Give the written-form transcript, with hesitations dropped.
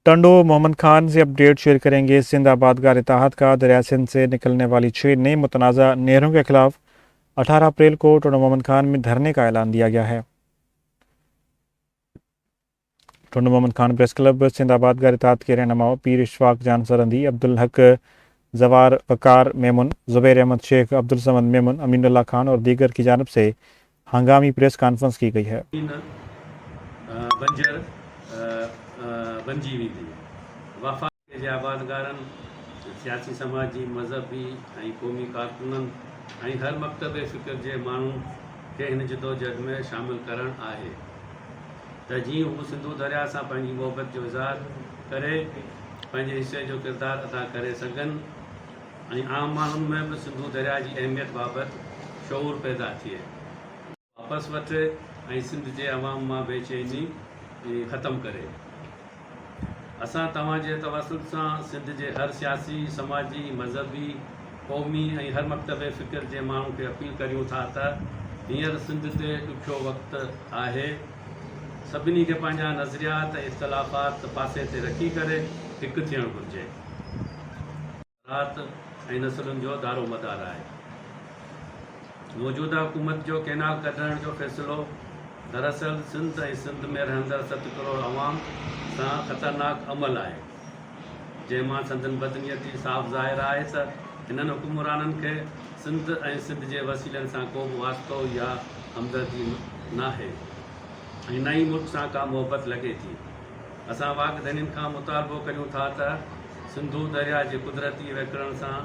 टंडो मोहम्मद खान से update share करेंगे। सिंध आबादगार इत्तेहाद का दरिया सिंध से निकलने वाली 6 नई मुतनाज़ा नहरों के खिलाफ 18 अप्रैल को टंडो मोहम्मद खान में धरने का ऐलान दिया गया है। टंडो मोहम्मद खान प्रेस क्लब सिंध आबादगार इत्तेहाद के रहनुमाओं पीर इशफाक जान सरंदी, अब्दुल हक जवार वकार मेमुन, जुबैर अहमद शेख, अब्दुल समद मेमुन, अमीनुल्लाह खान और दीगर की जानब से हंगामी प्रेस कॉन्फ्रेंस की गई है। बंजर बणिजी वेंदी। वफ़ाक़े जे आबादगारनि, सियासी समाजी मज़हबी ऐं क़ौमी कारकुननि ऐं हर मकतबे फ़िक्र जे माण्हुनि खे हिन जदोजहद में शामिल करणु आहे त जीअं हू सिंधु दरिया सां पंहिंजी मोहबत जो इज़हार करे पंहिंजे हिसे जो किरदारु अदा करे सघनि ऐं आम माण्हुनि में बि सिंधु दरिया जी अहमियत बाबति शऊर पैदा थिए, वापसि वठे ऐं सिंध जे अवाम मां बेचैनी ख़तमु करे। असां तव्हांजे तवसुल सां सिंध जे हर सियासी समाजी मज़हबी क़ौमी ऐं हर मकतबे फ़िक्र जे माण्हू खे अपील करियूं था त हींअर सिंध ते ॾुखियो वक़्तु आहे। सभिनी खे पंहिंजा नज़रियात ऐं इख़्तिलाफ़ात पासे ते रखी करे हिकु थियणु घुरिजे। रात ऐं नसलुनि जो दारो मदार आहे। मौजूदा हुकूमत जो कैनाल कढण जो फ़ैसिलो दरअसल सिंध ऐं सिंध में रहंदड़ 7 करोड़ अवाम सां ख़तरनाक अमल आहे, जंहिंमां संदन बदनीयती साफ़ ज़ाहिर आहे त हिननि हुकुमराननि खे सिंध ऐं सिंध जे वसीलनि सां को बि वास्तो या हमदर्दी नाहे ऐं न ई मुल्क सां का मोहबत लॻे थी। असां वागदनीनि खां मुतालबो करियूं था त सिंधु दरिया जे कुदरती वहिकरण सां